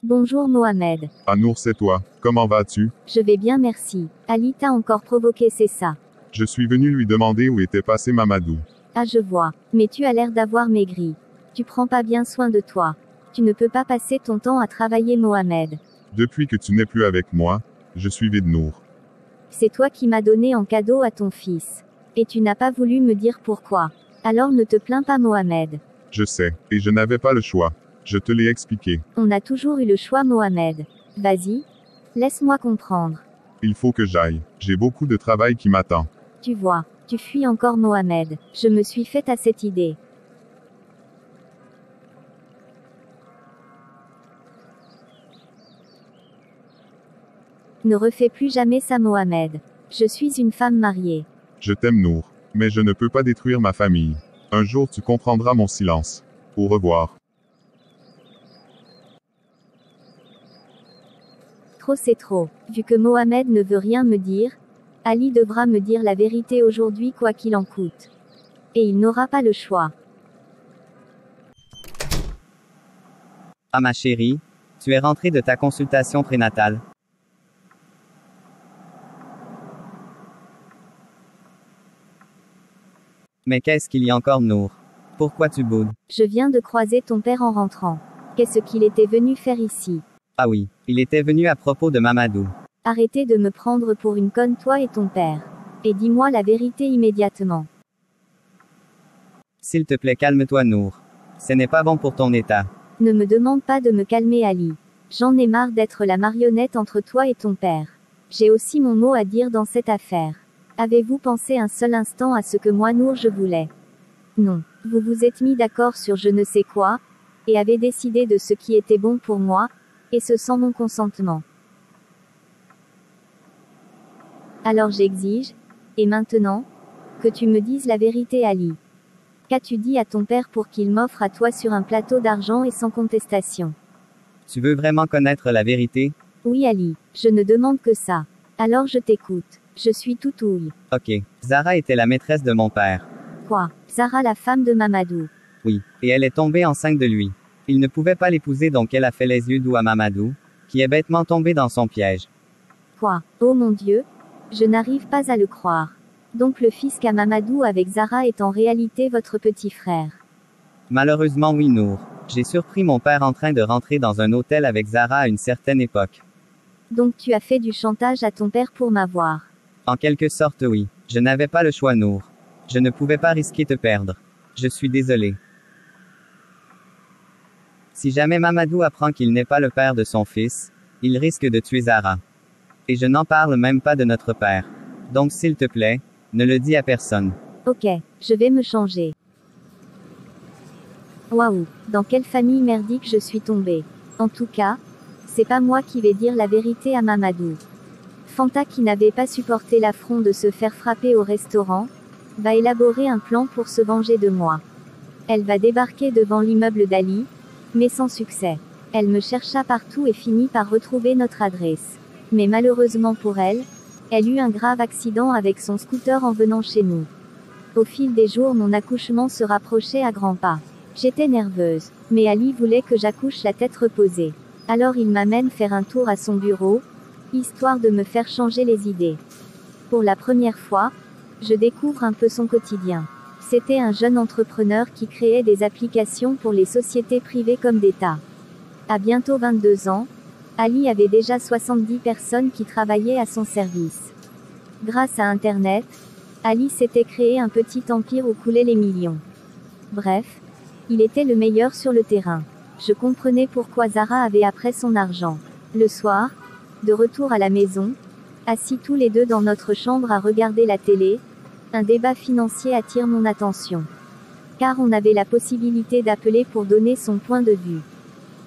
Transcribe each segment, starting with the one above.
Bonjour Mohamed. Ah Nour, c'est toi. Comment vas-tu? Je vais bien merci. Ali t'a encore provoqué, c'est ça? Je suis venu lui demander où était passé Mamadou. Ah je vois. Mais tu as l'air d'avoir maigri. Tu prends pas bien soin de toi. Tu ne peux pas passer ton temps à travailler Mohamed. Depuis que tu n'es plus avec moi, je suis vide Nour. C'est toi qui m'as donné en cadeau à ton fils. Et tu n'as pas voulu me dire pourquoi. Alors ne te plains pas Mohamed. Je sais, et je n'avais pas le choix. Je te l'ai expliqué. On a toujours eu le choix Mohamed. Vas-y. Laisse-moi comprendre. Il faut que j'aille. J'ai beaucoup de travail qui m'attend. Tu vois, tu fuis encore Mohamed. Je me suis faite à cette idée. Ne refais plus jamais ça Mohamed. Je suis une femme mariée. Je t'aime Nour. Mais je ne peux pas détruire ma famille. Un jour tu comprendras mon silence. Au revoir. Trop c'est trop. Vu que Mohamed ne veut rien me dire, Ali devra me dire la vérité aujourd'hui quoi qu'il en coûte. Et il n'aura pas le choix. Ah ma chérie, tu es rentrée de ta consultation prénatale. Mais qu'est-ce qu'il y a encore Nour? Pourquoi tu boudes? Je viens de croiser ton père en rentrant. Qu'est-ce qu'il était venu faire ici? Ah oui, il était venu à propos de Mamadou. Arrêtez de me prendre pour une conne toi et ton père. Et dis-moi la vérité immédiatement. S'il te plaît calme-toi Nour. Ce n'est pas bon pour ton état. Ne me demande pas de me calmer Ali. J'en ai marre d'être la marionnette entre toi et ton père. J'ai aussi mon mot à dire dans cette affaire. Avez-vous pensé un seul instant à ce que moi Nour je voulais? Non. Vous vous êtes mis d'accord sur je ne sais quoi, et avez décidé de ce qui était bon pour moi, et ce sans mon consentement. Alors j'exige, et maintenant, que tu me dises la vérité Ali. Qu'as-tu dit à ton père pour qu'il m'offre à toi sur un plateau d'argent et sans contestation? Tu veux vraiment connaître la vérité? Oui Ali, je ne demande que ça. Alors je t'écoute. Je suis tout ouïe. Ok. Zara était la maîtresse de mon père. Quoi? Zara la femme de Mamadou? Oui. Et elle est tombée enceinte de lui. Il ne pouvait pas l'épouser donc elle a fait les yeux doux à Mamadou, qui est bêtement tombé dans son piège. Quoi? Oh mon Dieu? Je n'arrive pas à le croire. Donc le fils qu'a Mamadou avec Zara est en réalité votre petit frère. Malheureusement oui Nour. J'ai surpris mon père en train de rentrer dans un hôtel avec Zara à une certaine époque. Donc tu as fait du chantage à ton père pour m'avoir. En quelque sorte oui. Je n'avais pas le choix Nour. Je ne pouvais pas risquer te perdre. Je suis désolé. Si jamais Mamadou apprend qu'il n'est pas le père de son fils, il risque de tuer Zara. Et je n'en parle même pas de notre père. Donc s'il te plaît, ne le dis à personne. Ok, je vais me changer. Waouh, dans quelle famille merdique je suis tombée. En tout cas, c'est pas moi qui vais dire la vérité à Mamadou. Fanta qui n'avait pas supporté l'affront de se faire frapper au restaurant, va élaborer un plan pour se venger de moi. Elle va débarquer devant l'immeuble d'Ali, mais sans succès. Elle me chercha partout et finit par retrouver notre adresse. Mais malheureusement pour elle, elle eut un grave accident avec son scooter en venant chez nous. Au fil des jours mon accouchement se rapprochait à grands pas. J'étais nerveuse, mais Ali voulait que j'accouche la tête reposée. Alors il m'amène faire un tour à son bureau, histoire de me faire changer les idées. Pour la première fois, je découvre un peu son quotidien. C'était un jeune entrepreneur qui créait des applications pour les sociétés privées comme d'État. À bientôt 22 ans, Ali avait déjà 70 personnes qui travaillaient à son service. Grâce à Internet, Ali s'était créé un petit empire où coulaient les millions. Bref, il était le meilleur sur le terrain. Je comprenais pourquoi Zara avait après son argent. Le soir, de retour à la maison, assis tous les deux dans notre chambre à regarder la télé, un débat financier attire mon attention. Car on avait la possibilité d'appeler pour donner son point de vue.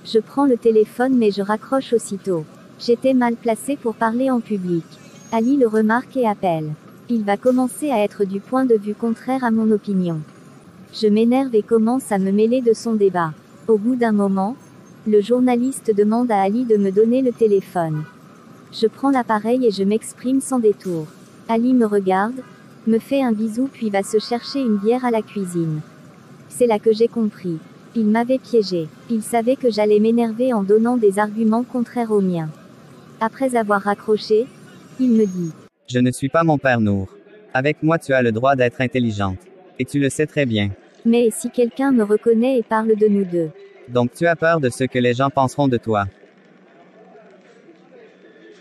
Je prends le téléphone mais je raccroche aussitôt. J'étais mal placée pour parler en public. Ali le remarque et appelle. Il va commencer à être du point de vue contraire à mon opinion. Je m'énerve et commence à me mêler de son débat. Au bout d'un moment, le journaliste demande à Ali de me donner le téléphone. Je prends l'appareil et je m'exprime sans détour. Ali me regarde, me fait un bisou puis va se chercher une bière à la cuisine. C'est là que j'ai compris. Il m'avait piégé. Il savait que j'allais m'énerver en donnant des arguments contraires aux miens. Après avoir raccroché, il me dit. Je ne suis pas mon père Nour. Avec moi tu as le droit d'être intelligente. Et tu le sais très bien. Mais et si quelqu'un me reconnaît et parle de nous deux? Donc tu as peur de ce que les gens penseront de toi.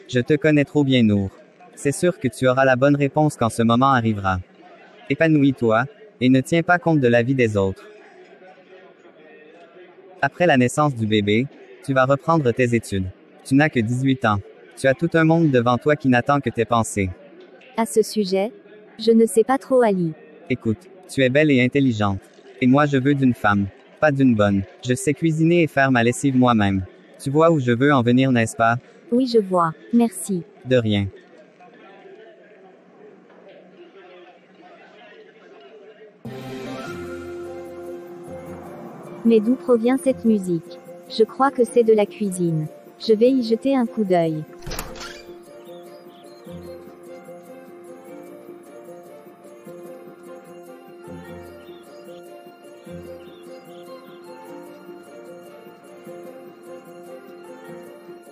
Je te connais trop bien Nour. C'est sûr que tu auras la bonne réponse quand ce moment arrivera. Épanouis-toi, et ne tiens pas compte de l'avis des autres. Après la naissance du bébé, tu vas reprendre tes études. Tu n'as que 18 ans. Tu as tout un monde devant toi qui n'attend que tes pensées. À ce sujet, je ne sais pas trop Ali. Écoute, tu es belle et intelligente. Et moi je veux d'une femme, pas d'une bonne. Je sais cuisiner et faire ma lessive moi-même. Tu vois où je veux en venir, n'est-ce pas? Oui, je vois. Merci. De rien. Mais d'où provient cette musique? Je crois que c'est de la cuisine. Je vais y jeter un coup d'œil.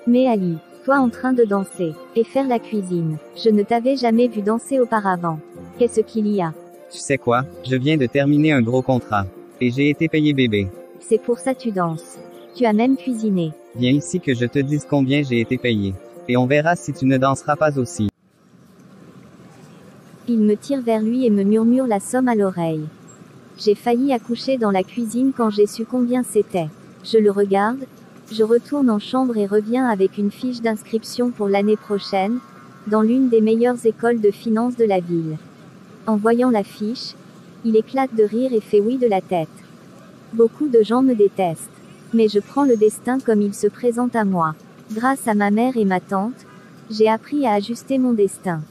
Mais Ali, toi en train de danser, et faire la cuisine, je ne t'avais jamais vu danser auparavant. Qu'est-ce qu'il y a? Tu sais quoi? Je viens de terminer un gros contrat. Et j'ai été payé bébé. C'est pour ça tu danses. Tu as même cuisiné. Viens ici que je te dise combien j'ai été payé. Et on verra si tu ne danseras pas aussi. Il me tire vers lui et me murmure la somme à l'oreille. J'ai failli accoucher dans la cuisine quand j'ai su combien c'était. Je le regarde, je retourne en chambre et reviens avec une fiche d'inscription pour l'année prochaine, dans l'une des meilleures écoles de finance de la ville. En voyant la fiche, il éclate de rire et fait oui de la tête. Beaucoup de gens me détestent. Mais je prends le destin comme il se présente à moi. Grâce à ma mère et ma tante, j'ai appris à ajuster mon destin.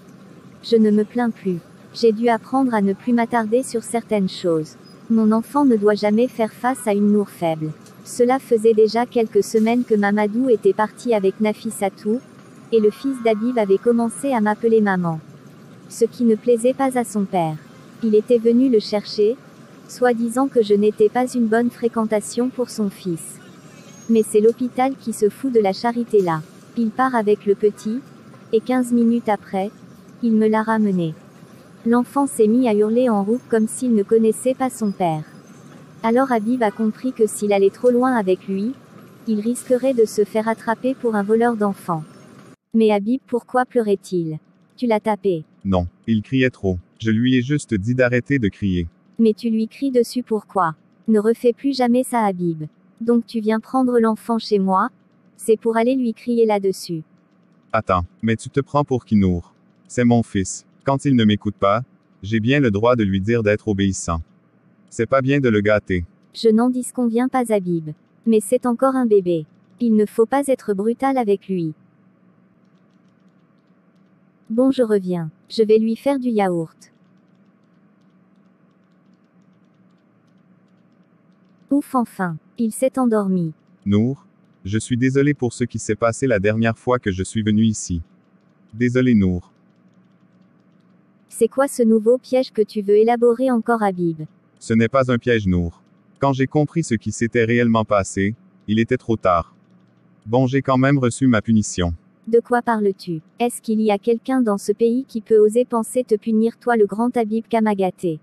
Je ne me plains plus. J'ai dû apprendre à ne plus m'attarder sur certaines choses. Mon enfant ne doit jamais faire face à une Nour faible. Cela faisait déjà quelques semaines que Mamadou était parti avec Nafissatou, et le fils d'Habib avait commencé à m'appeler maman. Ce qui ne plaisait pas à son père. Il était venu le chercher, soi-disant que je n'étais pas une bonne fréquentation pour son fils. Mais c'est l'hôpital qui se fout de la charité là. Il part avec le petit, et 15 minutes après, il me l'a ramené. L'enfant s'est mis à hurler en route comme s'il ne connaissait pas son père. Alors Habib a compris que s'il allait trop loin avec lui, il risquerait de se faire attraper pour un voleur d'enfants. Mais Habib, pourquoi pleurait-il? Tu l'as tapé? Non, il criait trop. Je lui ai juste dit d'arrêter de crier. Mais tu lui cries dessus pourquoi? Ne refais plus jamais ça Habib. Donc tu viens prendre l'enfant chez moi? C'est pour aller lui crier là-dessus. Attends, mais tu te prends pour qui Nour? C'est mon fils. Quand il ne m'écoute pas, j'ai bien le droit de lui dire d'être obéissant. C'est pas bien de le gâter. Je n'en disconviens pas Habib. Mais c'est encore un bébé. Il ne faut pas être brutal avec lui. Bon, je reviens. Je vais lui faire du yaourt. Ouf, enfin. Il s'est endormi. Nour, je suis désolé pour ce qui s'est passé la dernière fois que je suis venu ici. Désolé Nour. C'est quoi ce nouveau piège que tu veux élaborer encore Habib? Ce n'est pas un piège Nour. Quand j'ai compris ce qui s'était réellement passé, il était trop tard. Bon, j'ai quand même reçu ma punition. De quoi parles-tu? Est-ce qu'il y a quelqu'un dans ce pays qui peut oser penser te punir toi le grand Habib Kamagaté?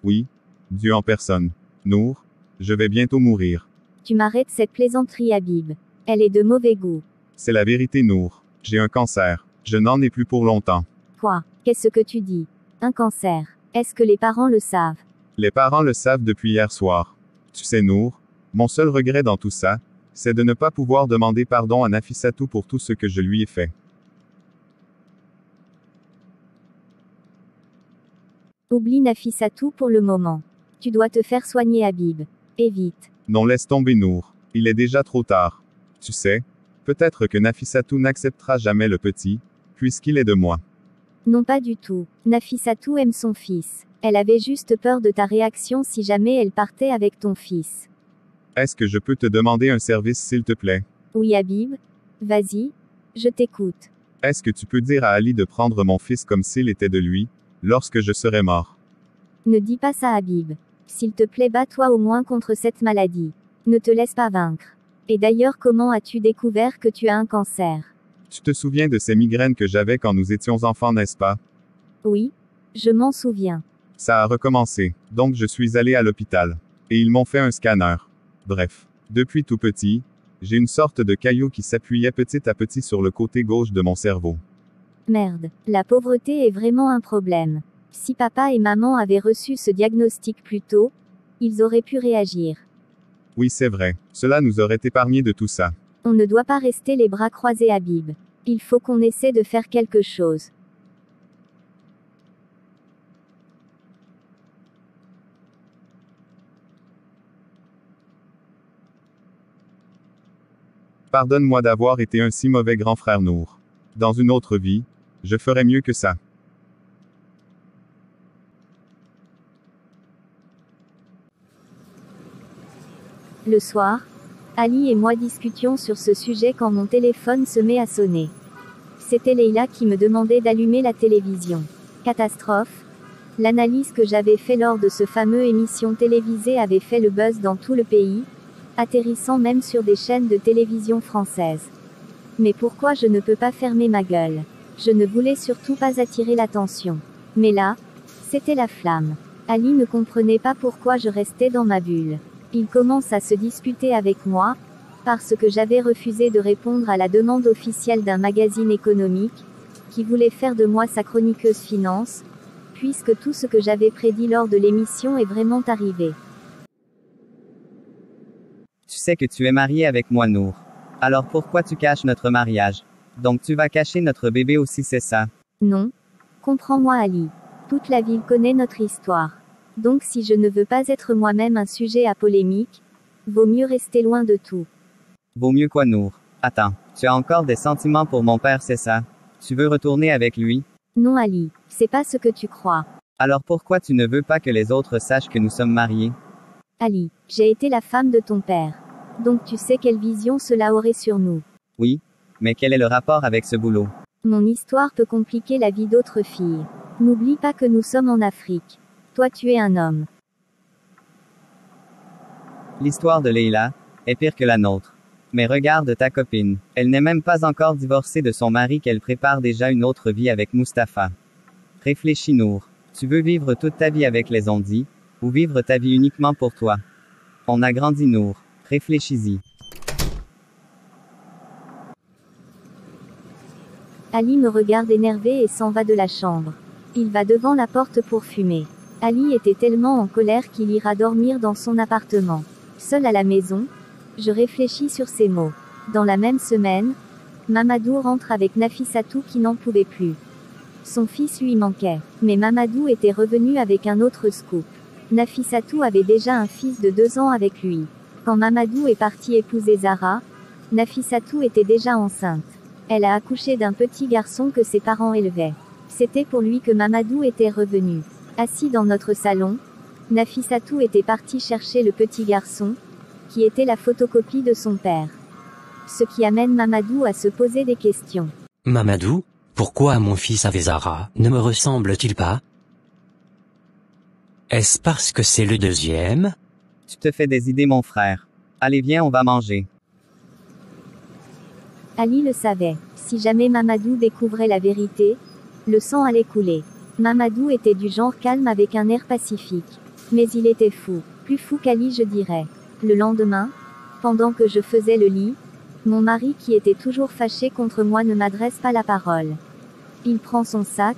Oui, Dieu en personne. Nour, je vais bientôt mourir. Tu m'arrêtes cette plaisanterie Habib. Elle est de mauvais goût. C'est la vérité Nour. J'ai un cancer. Je n'en ai plus pour longtemps. Quoi? Qu'est-ce que tu dis? Un cancer. Est-ce que les parents le savent? Les parents le savent depuis hier soir. Tu sais Nour, mon seul regret dans tout ça, c'est de ne pas pouvoir demander pardon à Nafissatou pour tout ce que je lui ai fait. Oublie Nafissatou pour le moment. Tu dois te faire soigner Habib. Et vite. Non, laisse tomber Nour. Il est déjà trop tard. Tu sais, peut-être que Nafissatou n'acceptera jamais le petit, puisqu'il est de moi. Non, pas du tout. Nafissatou aime son fils. Elle avait juste peur de ta réaction si jamais elle partait avec ton fils. Est-ce que je peux te demander un service s'il te plaît? Oui Habib. Vas-y. Je t'écoute. Est-ce que tu peux dire à Ali de prendre mon fils comme s'il était de lui, lorsque je serai mort? Ne dis pas ça Habib. S'il te plaît, bats-toi au moins contre cette maladie. Ne te laisse pas vaincre. Et d'ailleurs, comment as-tu découvert que tu as un cancer? Tu te souviens de ces migraines que j'avais quand nous étions enfants, n'est-ce pas? Oui, je m'en souviens. Ça a recommencé. Donc je suis allé à l'hôpital. Et ils m'ont fait un scanner. Bref. Depuis tout petit, j'ai une sorte de caillou qui s'appuyait petit à petit sur le côté gauche de mon cerveau. Merde, la pauvreté est vraiment un problème. Si papa et maman avaient reçu ce diagnostic plus tôt, ils auraient pu réagir. Oui, c'est vrai. Cela nous aurait épargné de tout ça. On ne doit pas rester les bras croisés, Habib. Il faut qu'on essaie de faire quelque chose. Pardonne-moi d'avoir été un si mauvais grand frère Nour. Dans une autre vie, je ferais mieux que ça. Le soir, Ali et moi discutions sur ce sujet quand mon téléphone se met à sonner. C'était Leïla qui me demandait d'allumer la télévision. Catastrophe. L'analyse que j'avais fait lors de ce fameux émission télévisée avait fait le buzz dans tout le pays, atterrissant même sur des chaînes de télévision françaises. Mais pourquoi je ne peux pas fermer ma gueule? Je ne voulais surtout pas attirer l'attention. Mais là, c'était la flamme. Ali ne comprenait pas pourquoi je restais dans ma bulle. Il commence à se disputer avec moi, parce que j'avais refusé de répondre à la demande officielle d'un magazine économique, qui voulait faire de moi sa chroniqueuse finance, puisque tout ce que j'avais prédit lors de l'émission est vraiment arrivé. Tu sais que tu es marié avec moi, Nour. Alors pourquoi tu caches notre mariage? Donc tu vas cacher notre bébé aussi, c'est ça? Non. Comprends-moi, Ali. Toute la ville connaît notre histoire. Donc si je ne veux pas être moi-même un sujet à polémique, vaut mieux rester loin de tout. Vaut mieux quoi, Nour? Attends, tu as encore des sentiments pour mon père, c'est ça? Tu veux retourner avec lui? Non, Ali, c'est pas ce que tu crois. Alors pourquoi tu ne veux pas que les autres sachent que nous sommes mariés? Ali, j'ai été la femme de ton père. Donc tu sais quelle vision cela aurait sur nous. Oui, mais quel est le rapport avec ce boulot? Mon histoire peut compliquer la vie d'autres filles. N'oublie pas que nous sommes en Afrique. Toi tu es un homme. L'histoire de Leïla est pire que la nôtre. Mais regarde ta copine. Elle n'est même pas encore divorcée de son mari qu'elle prépare déjà une autre vie avec Mustapha. Réfléchis, Nour. Tu veux vivre toute ta vie avec les Ondis, ou vivre ta vie uniquement pour toi? On a grandi, Nour. Réfléchis-y. Ali me regarde énervé et s'en va de la chambre. Il va devant la porte pour fumer. Ali était tellement en colère qu'il ira dormir dans son appartement. Seul à la maison, je réfléchis sur ces mots. Dans la même semaine, Mamadou rentre avec Nafissatou qui n'en pouvait plus. Son fils lui manquait. Mais Mamadou était revenu avec un autre scoop. Nafissatou avait déjà un fils de 2 ans avec lui. Quand Mamadou est parti épouser Zara, Nafissatou était déjà enceinte. Elle a accouché d'un petit garçon que ses parents élevaient. C'était pour lui que Mamadou était revenu. Assis dans notre salon, Nafissatou était parti chercher le petit garçon, qui était la photocopie de son père. Ce qui amène Mamadou à se poser des questions. Mamadou, pourquoi mon fils avec Zara ne me ressemble-t-il pas? Est-ce parce que c'est le deuxième? Tu te fais des idées, mon frère. Allez, viens, on va manger. Ali le savait. Si jamais Mamadou découvrait la vérité, le sang allait couler. Mamadou était du genre calme avec un air pacifique. Mais il était fou. Plus fou qu'Ali, je dirais. Le lendemain, pendant que je faisais le lit, mon mari qui était toujours fâché contre moi ne m'adresse pas la parole. Il prend son sac,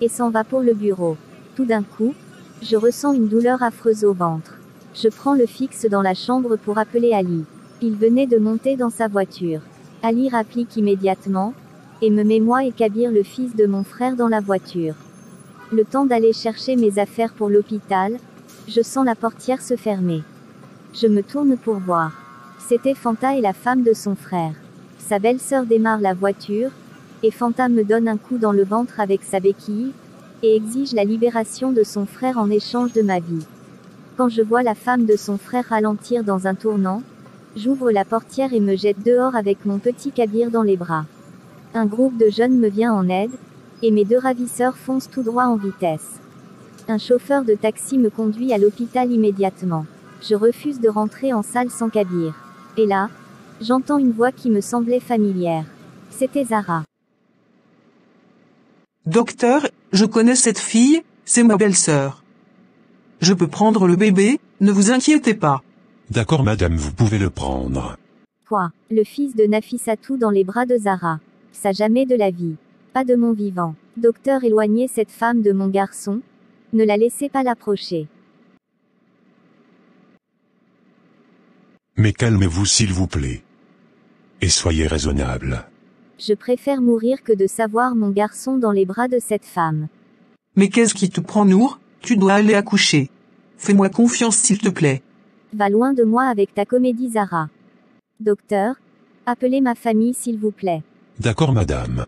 et s'en va pour le bureau. Tout d'un coup, je ressens une douleur affreuse au ventre. Je prends le fixe dans la chambre pour appeler Ali. Il venait de monter dans sa voiture. Ali rapplique immédiatement, et me met moi et Kabir le fils de mon frère dans la voiture. Le temps d'aller chercher mes affaires pour l'hôpital, je sens la portière se fermer. Je me tourne pour voir. C'était Fanta et la femme de son frère. Sa belle-sœur démarre la voiture, et Fanta me donne un coup dans le ventre avec sa béquille, et exige la libération de son frère en échange de ma vie. Quand je vois la femme de son frère ralentir dans un tournant, j'ouvre la portière et me jette dehors avec mon petit Kabir dans les bras. Un groupe de jeunes me vient en aide, et mes 2 ravisseurs foncent tout droit en vitesse. Un chauffeur de taxi me conduit à l'hôpital immédiatement. Je refuse de rentrer en salle sans Kabir. Et là, j'entends une voix qui me semblait familière. C'était Zara. Docteur, je connais cette fille, c'est ma belle-sœur. Je peux prendre le bébé, ne vous inquiétez pas. D'accord madame, vous pouvez le prendre. Quoi? Le fils de Nafissatou dans les bras de Zara. Ça jamais de la vie. Pas de mon vivant. Docteur, éloignez cette femme de mon garçon. Ne la laissez pas l'approcher. Mais calmez-vous s'il vous plaît. Et soyez raisonnable. Je préfère mourir que de savoir mon garçon dans les bras de cette femme. Mais qu'est-ce qui te prend, Nour? Tu dois aller accoucher. Fais-moi confiance s'il te plaît. Va loin de moi avec ta comédie, Zara. Docteur, appelez ma famille s'il vous plaît. D'accord madame.